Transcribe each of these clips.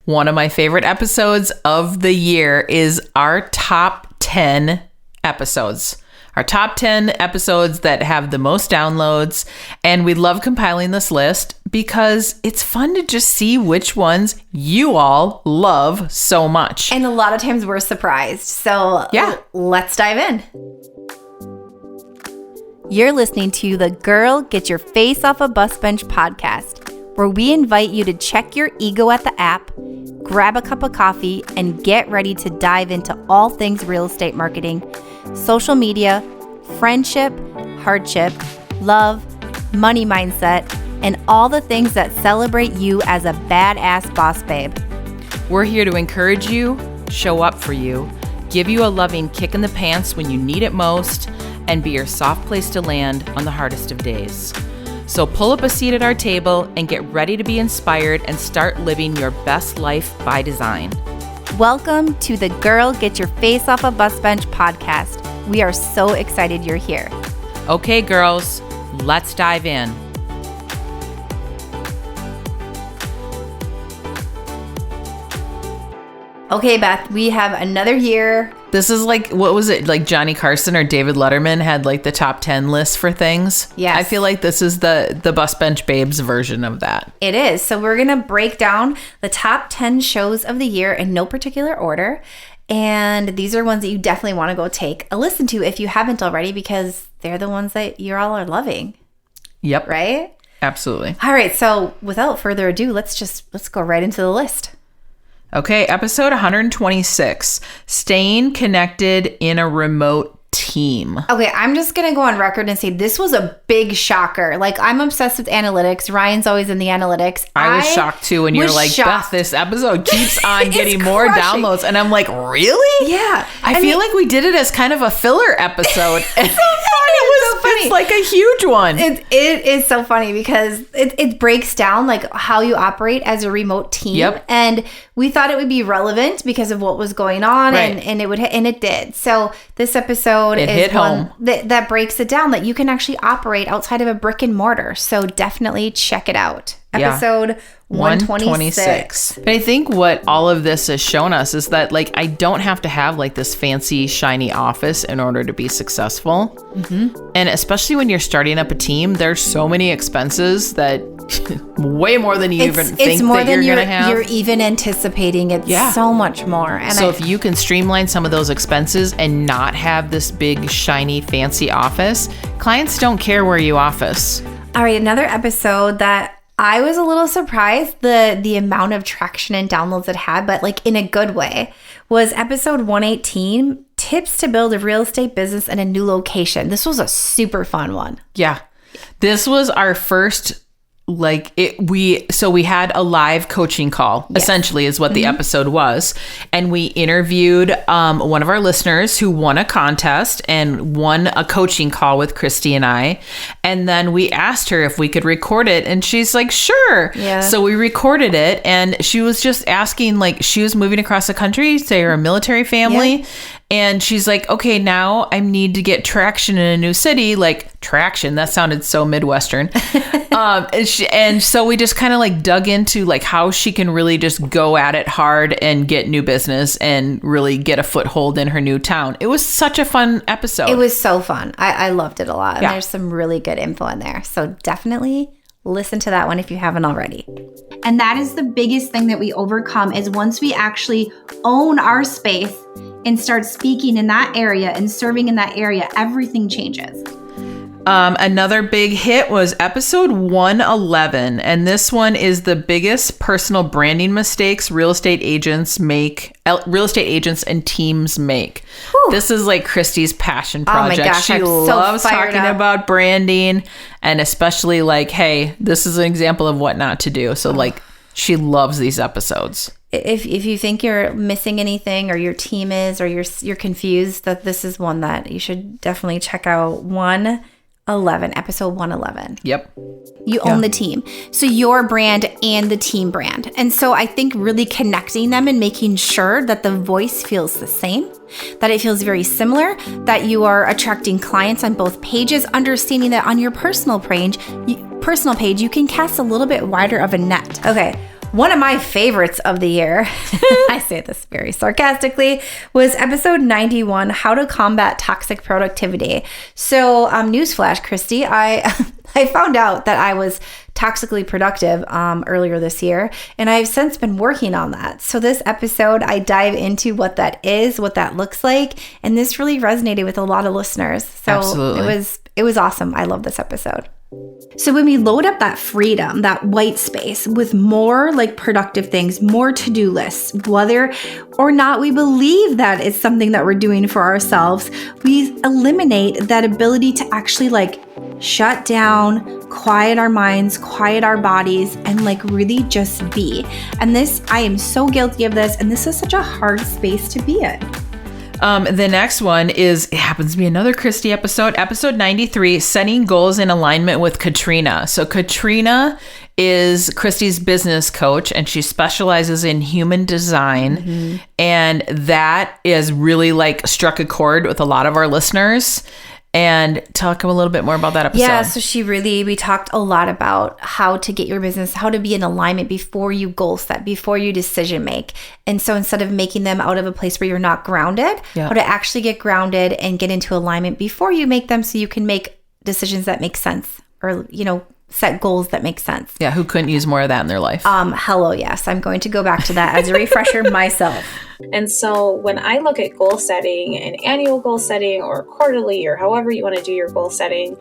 one of my favorite episodes of the year is our top 10 episodes. Our top 10 episodes that have the most downloads. And we love compiling this list because it's fun to just see which ones you all love so much. And a lot of times we're surprised. So let's dive in. You're listening to the Girl Get Your Face Off a Bus Bench podcast, where we invite you to check your ego at the app, grab a cup of coffee, and get ready to dive into all things real estate marketing, social media, friendship, hardship, love, money mindset, and all the things that celebrate you as a badass boss babe. We're here to encourage you, show up for you, give you a loving kick in the pants when you need it most, and be your soft place to land on the hardest of days. So pull up a seat at our table and get ready to be inspired and start living your best life by design. Welcome to the Girl Get Your Face Off a Bus Bench podcast. We are so excited you're here. Okay, girls, let's dive in. Okay, Beth, we have another year. This is like, what was it? Like Johnny Carson or David Letterman had like the top 10 list for things. Yes. I feel like this is the Bus Bench Babes version of that. It is. So we're going to break down the top 10 shows of the year in no particular order. And these are ones that you definitely want to go take a listen to if you haven't already, because they're the ones that you all are loving. Yep. Right? Absolutely. All right. So without further ado, let's go right into the list. Okay, episode 126, Staying Connected in a Remote Team. Okay, I'm just going to go on record and say this was a big shocker. Like, I'm obsessed with analytics. Ryan's always in the analytics. I was shocked too when you're like, Beth, this episode keeps on getting more downloads. And I'm like, really? Yeah. I feel like we did it as kind of a filler episode. It's so funny. It's like a huge one. It is so funny because it breaks down like how you operate as a remote team. Yep. And we thought it would be relevant because of what was going on, right. and it did. So this episode is one that breaks it down that you can actually operate outside of a brick and mortar. So definitely check it out. Episode 126. But I think what all of this has shown us is that like I don't have to have like this fancy shiny office in order to be successful. Mm-hmm. And especially when you're starting up a team, there's so many expenses that way more than you even think more that than you're going to have. You're even anticipating. It's so much more. And so if you can streamline some of those expenses and not have this big shiny fancy office, clients don't care where you office. All right, another episode that I was a little surprised the amount of traction and downloads it had, but like in a good way, was episode 118, Tips to Build a Real Estate Business in a New Location. This was a super fun one. Yeah. This was our first we had a live coaching call, essentially is what the episode was. And we interviewed one of our listeners who won a contest and won a coaching call with Christy and I. And then we asked her if we could record it. And she's like, sure. Yeah. So we recorded it. And she was just asking, like, she was moving across the country, say her military family. Yeah. And she's like, okay, now I need to get traction in a new city. Like, traction, that sounded so Midwestern. And so we just kind of like dug into like how she can really just go at it hard and get new business and really get a foothold in her new town. It was such a fun episode. It was so fun. I loved it a lot. And there's some really good info in there. So definitely listen to that one if you haven't already. And that is the biggest thing that we overcome is once we actually own our space and start speaking in that area and serving in that area, everything changes. Another big hit was episode 111. And this one is the biggest personal branding mistakes real estate agents and teams make. Whew. This is like Christy's passion project. Oh my gosh, she loves talking about branding, and especially like, hey, this is an example of what not to do. So like she loves these episodes. If you think you're missing anything or your team is, or you're confused, that this is one that you should definitely check out. Episode 111. Yep. You own the team. So your brand and the team brand. And so I think really connecting them and making sure that the voice feels the same, that it feels very similar, that you are attracting clients on both pages, understanding that on your personal page, you can cast a little bit wider of a net. Okay. One of my favorites of the year, I say this very sarcastically, was episode 91, How to Combat Toxic Productivity. So, newsflash, Christy, I found out that I was toxically productive earlier this year, and I've since been working on that. So this episode, I dive into what that is, what that looks like, and this really resonated with a lot of listeners. So Absolutely. It was awesome. I love this episode. So when we load up that freedom, that white space with more like productive things, more to-do lists, whether or not we believe that it's something that we're doing for ourselves, we eliminate that ability to actually like shut down, quiet our minds, quiet our bodies, and like really just be. And this, I am so guilty of this, and this is such a hard space to be in. The next one it happens to be another Christy episode 93, Setting Goals in Alignment with Katrina. So Katrina is Christy's business coach, and she specializes in human design. Mm-hmm. And that is really like struck a chord with a lot of our listeners. And talk a little bit more about that episode. Yeah, so we talked a lot about how to get your business, how to be in alignment before you goal set, before you decision make. And so instead of making them out of a place where you're not grounded, how to actually get grounded and get into alignment before you make them, so you can make decisions that make sense, or, set goals that make sense. Yeah, who couldn't use more of that in their life? Hello, yes. I'm going to go back to that as a refresher myself. And so when I look at goal setting and annual goal setting or quarterly or however you want to do your goal setting,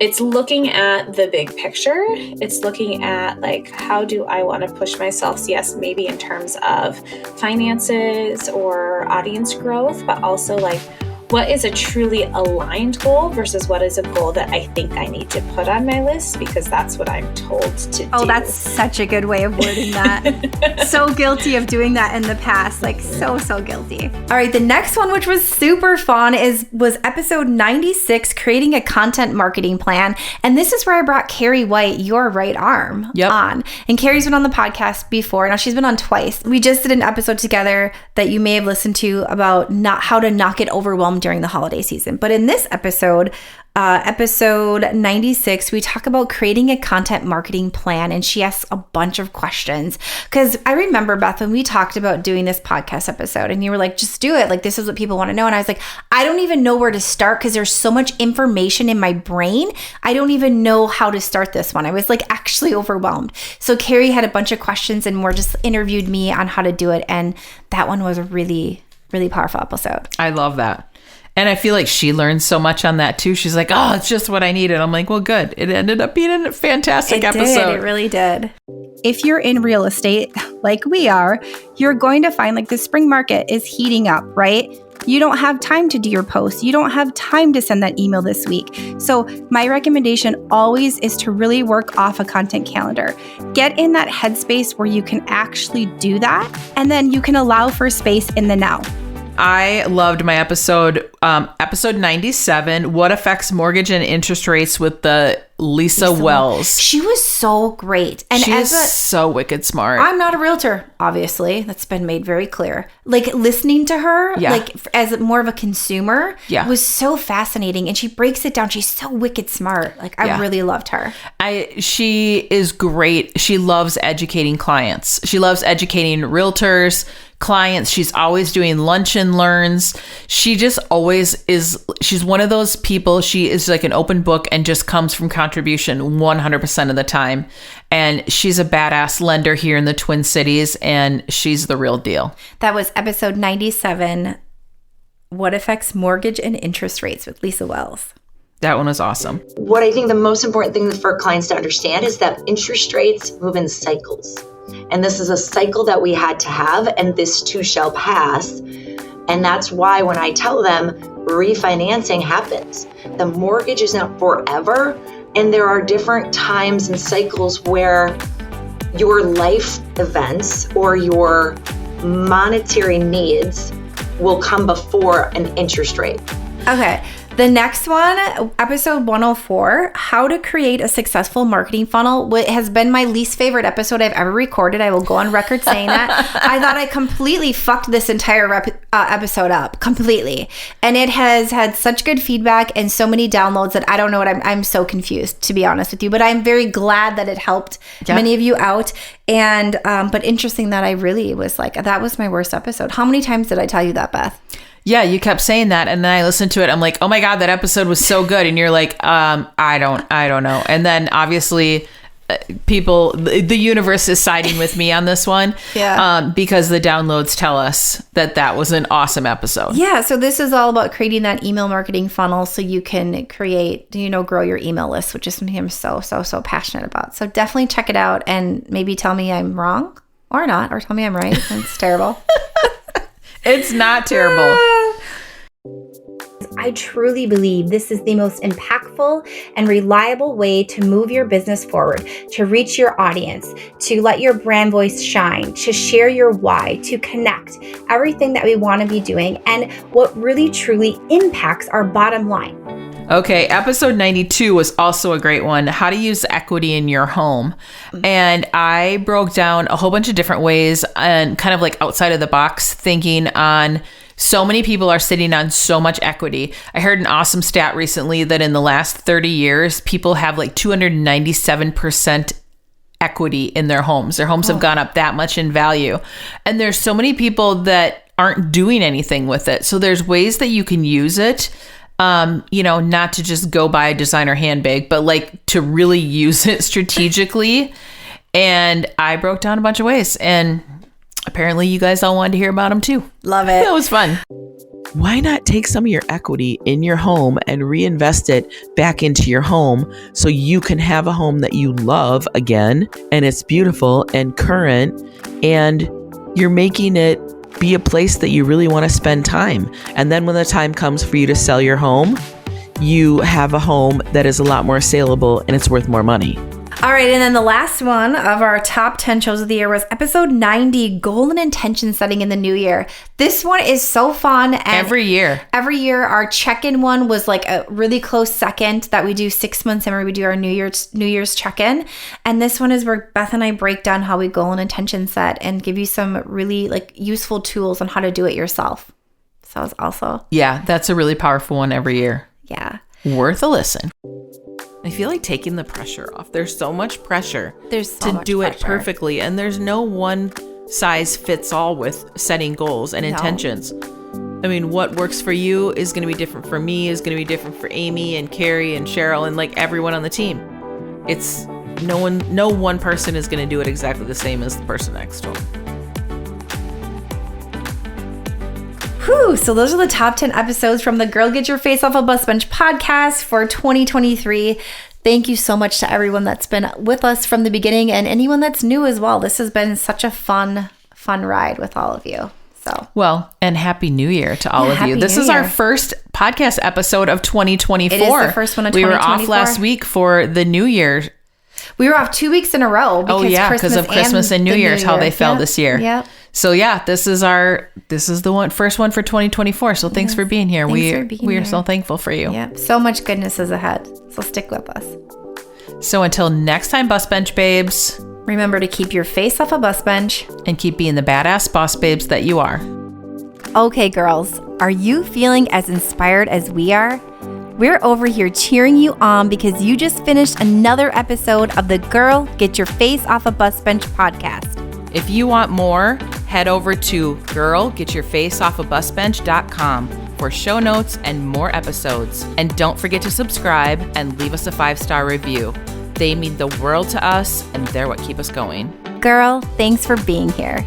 it's looking at the big picture. It's looking at like, how do I want to push myself? So yes, maybe in terms of finances or audience growth, but also like, what is a truly aligned goal versus what is a goal that I think I need to put on my list because that's what I'm told to do. Oh, that's such a good way of wording that. So guilty of doing that in the past. Like so guilty. All right, the next one, which was super fun, was episode 96, Creating a Content Marketing Plan. And this is where I brought Carrie White, your right arm, on. And Carrie's been on the podcast before. Now she's been on twice. We just did an episode together that you may have listened to about how to not get overwhelmed during the holiday season. But in this episode 96, we talk about creating a content marketing plan, and she asks a bunch of questions. Because I remember, Beth, when we talked about doing this podcast episode, and you were like, just do it. Like, this is what people want to know. And I was like, I don't even know where to start because there's so much information in my brain. I don't even know how to start this one. I was like actually overwhelmed. So Carrie had a bunch of questions and more just interviewed me on how to do it. And that one was a really, really powerful episode. I love that. And I feel like she learned so much on that too. She's like, oh, it's just what I needed. I'm like, well, good. It ended up being a fantastic episode. It really did. If you're in real estate, like we are, you're going to find like the spring market is heating up, right? You don't have time to do your posts. You don't have time to send that email this week. So my recommendation always is to really work off a content calendar. Get in that headspace where you can actually do that, and then you can allow for space in the now. I loved my episode 97, What Affects Mortgage and Interest Rates, with the Lisa Wells. She was so great. And She's so wicked smart. I'm not a realtor, obviously. That's been made very clear. Like, listening to her, like as more of a consumer, was so fascinating. And she breaks it down. She's so wicked smart. Like, I really loved her. She is great. She loves educating clients. She loves educating realtors, clients. She's always doing lunch and learns. She just always is. She's one of those people. She is like an open book and just comes from contribution 100% of the time. And she's a badass lender here in the Twin Cities, and she's the real deal. That was episode 97, What Affects Mortgage and Interest Rates, with Lisa Wells. That one was awesome. What I think the most important thing for clients to understand is that interest rates move in cycles. And this is a cycle that we had to have, and this too shall pass. And that's why when I tell them refinancing happens, the mortgage is not forever. And there are different times and cycles where your life events or your monetary needs will come before an interest rate. Okay. The next one, episode 104, how to create a successful marketing funnel, has been my least favorite episode I've ever recorded. I will go on record saying that. I thought I completely fucked this entire episode up, completely. And it has had such good feedback and so many downloads that I don't know what I'm so confused, to be honest with you. But I'm very glad that it helped many of you out. And, but interesting that I really was like, that was my worst episode. How many times did I tell you that, Beth? Yeah, you kept saying that, and then I listened to it. I'm like, oh my God, that episode was so good. And you're like, I don't know. And then obviously, the universe is siding with me on this one, because the downloads tell us that was an awesome episode. Yeah, so this is all about creating that email marketing funnel so you can create, grow your email list, which is something I'm so passionate about. So definitely check it out and maybe tell me I'm wrong or not, or tell me I'm right. It's terrible. It's not terrible. I truly believe this is the most impactful and reliable way to move your business forward, to reach your audience, to let your brand voice shine, to share your why, to connect everything that we want to be doing, and what really truly impacts our bottom line. Okay, episode 92 was also a great one, how to use equity in your home. And I broke down a whole bunch of different ways and kind of like outside of the box thinking on so many people are sitting on so much equity. I heard an awesome stat recently that in the last 30 years, people have like 297% equity in their homes. Their homes have gone up that much in value. And there's so many people that aren't doing anything with it. So there's ways that you can use it. Not to just go buy a designer handbag, but like to really use it strategically. And I broke down a bunch of ways, and apparently you guys all wanted to hear about them too. Love it. That was fun. Why not take some of your equity in your home and reinvest it back into your home so you can have a home that you love again, and it's beautiful and current, and you're making it be a place that you really want to spend time. And then when the time comes for you to sell your home, you have a home that is a lot more saleable and it's worth more money. All right, and then the last one of our top 10 shows of the year was episode 90, Goal and Intention Setting in the New Year. This one is so fun. And every year, our check-in one was like a really close second that we do 6 months in where we do our New Year's check-in. And this one is where Beth and I break down how we goal and intention set and give you some really like useful tools on how to do it yourself. So it's also... Yeah, that's a really powerful one every year. Yeah. Worth a listen. I feel like taking the pressure off. There's so much pressure to do it perfectly. And there's no one size fits all with setting goals and intentions. I mean, what works for you is going to be different for me, is going to be different for Amy and Carrie and Cheryl and like everyone on the team. It's no one person is going to do it exactly the same as the person next to them. Whew, so those are the top 10 episodes from the Girl Get Your Face Off a Bus Bench podcast for 2023. Thank you so much to everyone that's been with us from the beginning and anyone that's new as well. This has been such a fun ride with all of you. So, well, and Happy New Year to all of you. This is our first podcast episode of 2024. It is the first one of 2024. We were off last week for the New Year. We were off 2 weeks in a row because of Christmas and New Year's, how they fell this year. Yep. So this is the first one for 2024. So thanks for being here. We are so thankful for you. Yep. So much goodness is ahead. So stick with us. So until next time, bus bench babes, remember to keep your face off a bus bench and keep being the badass boss babes that you are. Okay, girls, are you feeling as inspired as we are? We're over here cheering you on because you just finished another episode of the Girl Get Your Face Off a Bus Bench podcast. If you want more, head over to girlgetyourfaceoffabusbench.com for show notes and more episodes. And don't forget to subscribe and leave us a 5-star review. They mean the world to us, and they're what keep us going. Girl, thanks for being here.